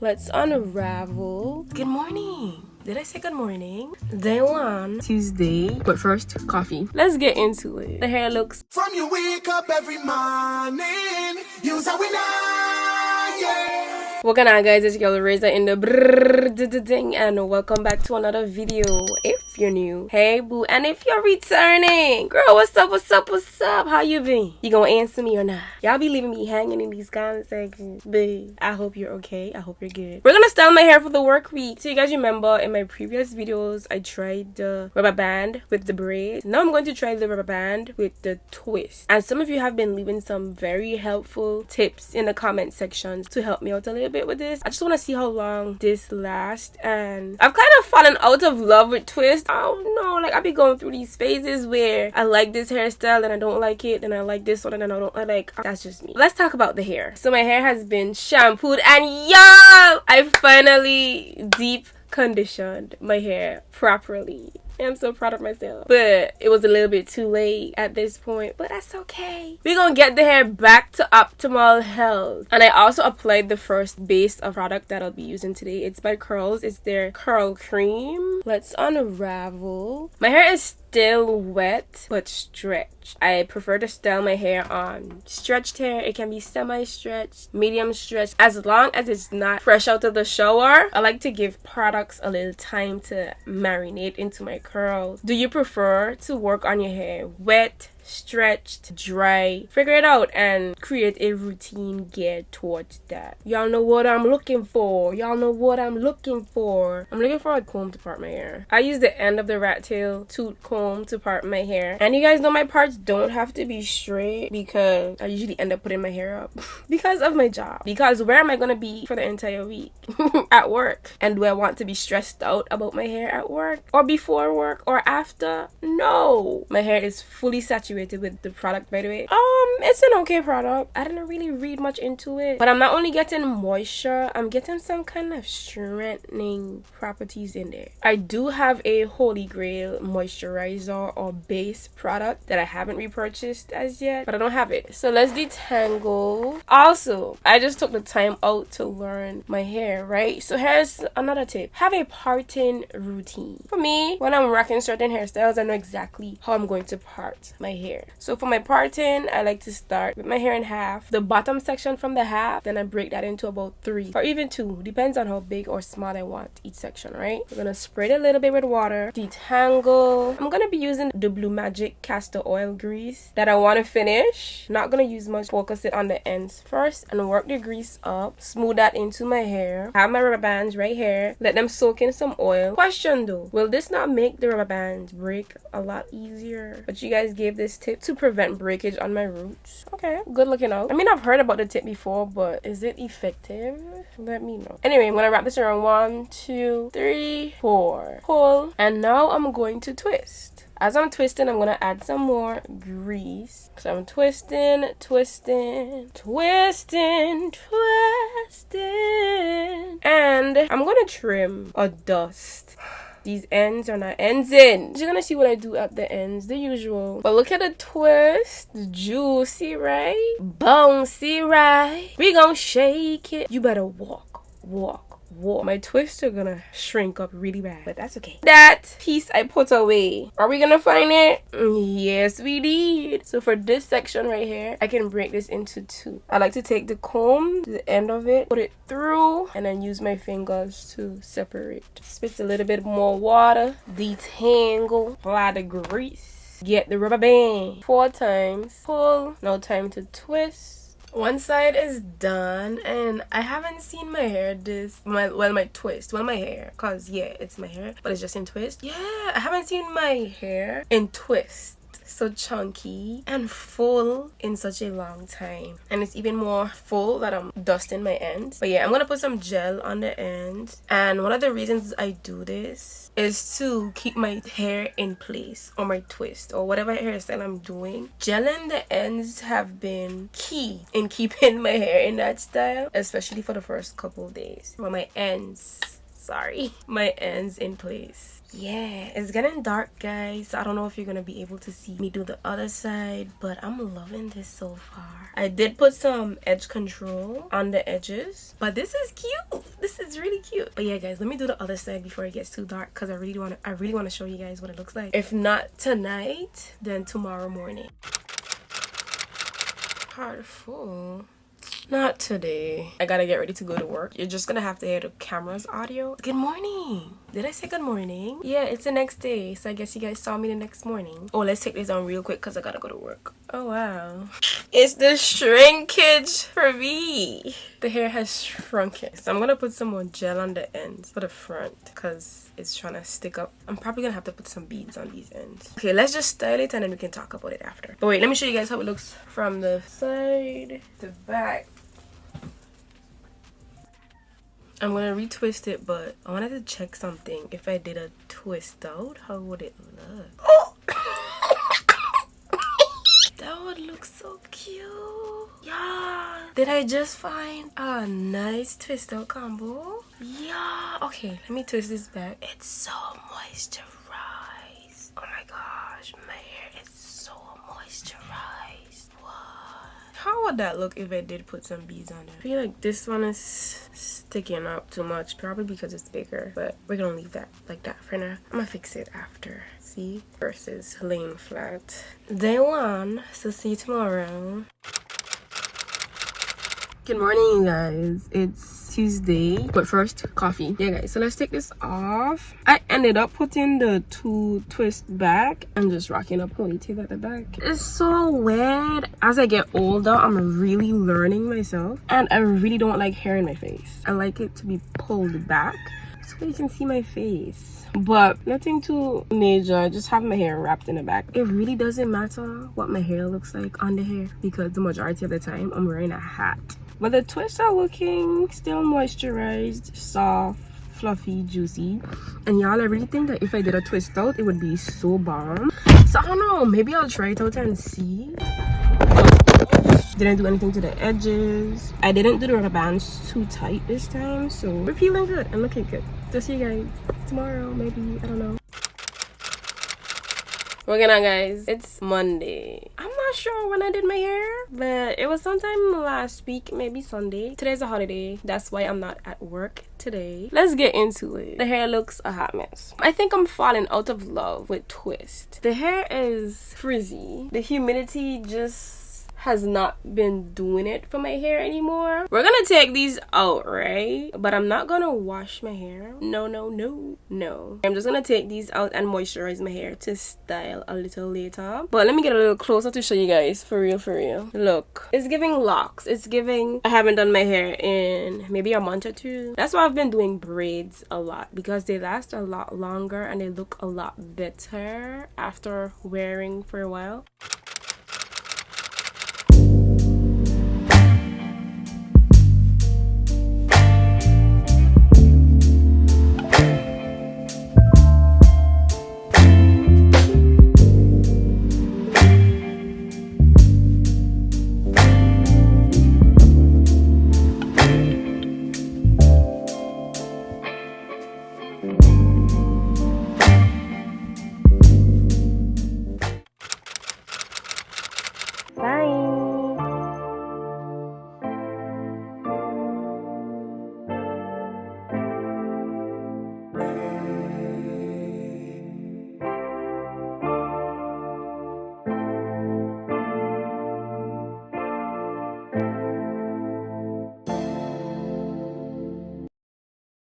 Let's unravel. Good morning. Did I say good morning? Day one. Tuesday. But first, coffee. Let's get into it. The hair looks... From you wake up every morning, you's a winner, yeah. What on, guys? It's your girl Reza in the brrrr and welcome back to another video. If you're new, hey boo, and if you're returning, girl, what's up, what's up, what's up? How you been? You gonna answer me or not? Y'all be leaving me hanging in these comment sections, babe. I hope you're okay. I hope you're good. We're gonna style my hair for the work week. So you guys remember in my previous videos, I tried the rubber band with the braids. Now I'm going to try the rubber band with the twist. And some of you have been leaving some very helpful tips in the comment sections to help me out a little bit with this. I just want to see how long this lasts, and I've kind of fallen out of love with twist. I don't know, like I be going through these phases where I like this hairstyle and I don't like it, and I like this one and I don't like. That's just me. Let's talk about the hair. So my hair has been shampooed, and yo, I finally deep conditioned my hair properly. I'm so proud of myself. But it was a little bit too late at this point. But that's okay. We're gonna get the hair back to optimal health. And I also applied the first base of product that I'll be using today. It's by Curls. It's their Curl Cream. Let's unravel. My hair is still wet but stretched. I prefer to style my hair on stretched hair. It can be semi-stretched, medium stretched, as long as it's not fresh out of the shower. I like to give products a little time to marinate into my curls. Do you prefer to work on your hair wet, stretched, dry? Figure it out and create a routine geared towards that. Y'all know what I'm looking for. Y'all know what I'm looking for. I'm looking for a comb to part my hair. I use the end of the rat tail tooth comb to part my hair. And you guys know my parts don't have to be straight because I usually end up putting my hair up because of my job. Because where am I gonna be for the entire week? At work. And do I want to be stressed out about my hair at work or before work or after? No. My hair is fully saturated with the product, by the way. It's an okay product. I didn't really read much into it, but I'm not only getting moisture, I'm getting some kind of strengthening properties in there. I do have a holy grail moisturizer or base product that I haven't repurchased as yet, but I don't have it. So let's detangle. Also, I just took the time out to learn my hair, right? So here's another tip. Have a parting routine. For me, when I'm rocking certain hairstyles, I know exactly how I'm going to part my hair. So for my parting, I like to start with my hair in half, the bottom section from the half, then I break that into about 3 or even 2, depends on how big or small I want each section, right? We're gonna spray it a little bit with water, detangle. I'm gonna be using the Blue Magic castor oil grease that I want to finish. Not gonna use much, focus it on the ends first and work the grease up, smooth that into my hair. I have my rubber bands right here, let them soak in some oil. Question though, will this not make the rubber bands break a lot easier? But you guys gave this tip to prevent breakage on my roots. Okay, good looking out. I mean, I've heard about the tip before, but is it effective? Let me know. Anyway, I'm gonna wrap this around 1, 2, 3, 4. Pull. And now I'm going to twist. As I'm twisting, I'm going to add some more grease. So I'm twisting, twisting, twisting, twisting. And I'm going to trim or dust. These ends are not ends in. You're gonna see what I do at the ends, the usual. But look at the twist. Juicy, right? Bouncy, right? We gonna shake it. You better walk, walk. Whoa, my twists are gonna shrink up really bad, but that's okay. That piece I put away. Are we gonna find it? Yes, we did. So for this section right here, I can break this into 2. I like to take the comb, the end of it, put it through, and then use my fingers to separate. Spit a little bit more water, detangle, apply the grease, get the rubber band 4 times, pull. Now time to twist. One side is done, and I haven't seen my hair my twist, my hair, cause yeah, it's my hair, but it's just in twist. Yeah, I haven't seen my hair in twist, so chunky and full in such a long time, and it's even more full that I'm dusting my ends. But yeah, I'm gonna put some gel on the ends, and one of the reasons I do this is to keep my hair in place, or my twist, or whatever hairstyle I'm doing. Gelling the ends have been key in keeping my hair in that style, especially for the first couple of days. But my ends Sorry. My ends in place. Yeah, it's getting dark, guys. I don't know if you're gonna be able to see me do the other side, but I'm loving this so far. I did put some edge control on the edges, but this is cute. This is really cute. But yeah, guys, let me do the other side before it gets too dark, because I really want to show you guys what it looks like. If not tonight, then tomorrow morning. Heart full. Not today. I gotta get ready to go to work. You're just gonna have to hear the camera's audio. Good morning. Did I say good morning? Yeah, it's the next day, so I guess you guys saw me the next morning. Oh, let's take this on real quick because I gotta go to work. Oh wow, it's the shrinkage for me. The hair has shrunken, so I'm gonna put some more gel on the ends for the front because it's trying to stick up. I'm probably gonna have to put some beads on these ends. Okay, let's just style it and then we can talk about it after. But wait, let me show you guys how it looks from the side to back. I'm gonna retwist it, but I wanted to check something. If I did a twist out, how would it look? Oh! That would look so cute. Yeah. Did I just find a nice twist out combo? Yeah. Okay, let me twist this back. It's so moisturized. Oh my gosh, my hair is so moisturized. What? How would that look if I did put some beads on it? I feel like this one is sticking up too much, probably because it's bigger, but we're gonna leave that like that for now. I'm gonna fix it after. See? Versus laying flat. Day one, so see you tomorrow. Good morning, you guys. It's Tuesday, but first coffee. Yeah, guys, so let's take this off. I ended up putting the two twists back and just rocking a ponytail at the back. It's so weird. As I get older, I'm really learning myself, and I really don't like hair in my face. I like it to be pulled back so you can see my face, but nothing too major. I just have my hair wrapped in the back. It really doesn't matter what my hair looks like on the hair because the majority of the time I'm wearing a hat. But the twists are looking still moisturized, soft, fluffy, juicy. And y'all, I really think that if I did a twist out, it would be so bomb. So I don't know, maybe I'll try it out and see. Didn't do anything to the edges. I didn't do the rubber bands too tight this time, so we're feeling good and looking good. So see you guys tomorrow, maybe, I don't know. We're gonna, guys, it's Monday. I'm not sure when I did my hair, but it was sometime last week, maybe Sunday. Today's a holiday, that's why I'm not at work today. Let's get into it. The hair looks a hot mess. I think I'm falling out of love with twist. The hair is frizzy. The humidity just has not been doing it for my hair anymore. We're gonna take these out, right? But I'm not gonna wash my hair. No. I'm just gonna take these out and moisturize my hair to style a little later. But let me get a little closer to show you guys. For real. Look, it's giving locks. It's giving I haven't done my hair in maybe a month or two. That's why I've been doing braids a lot, because they last a lot longer and they look a lot better after wearing for a while.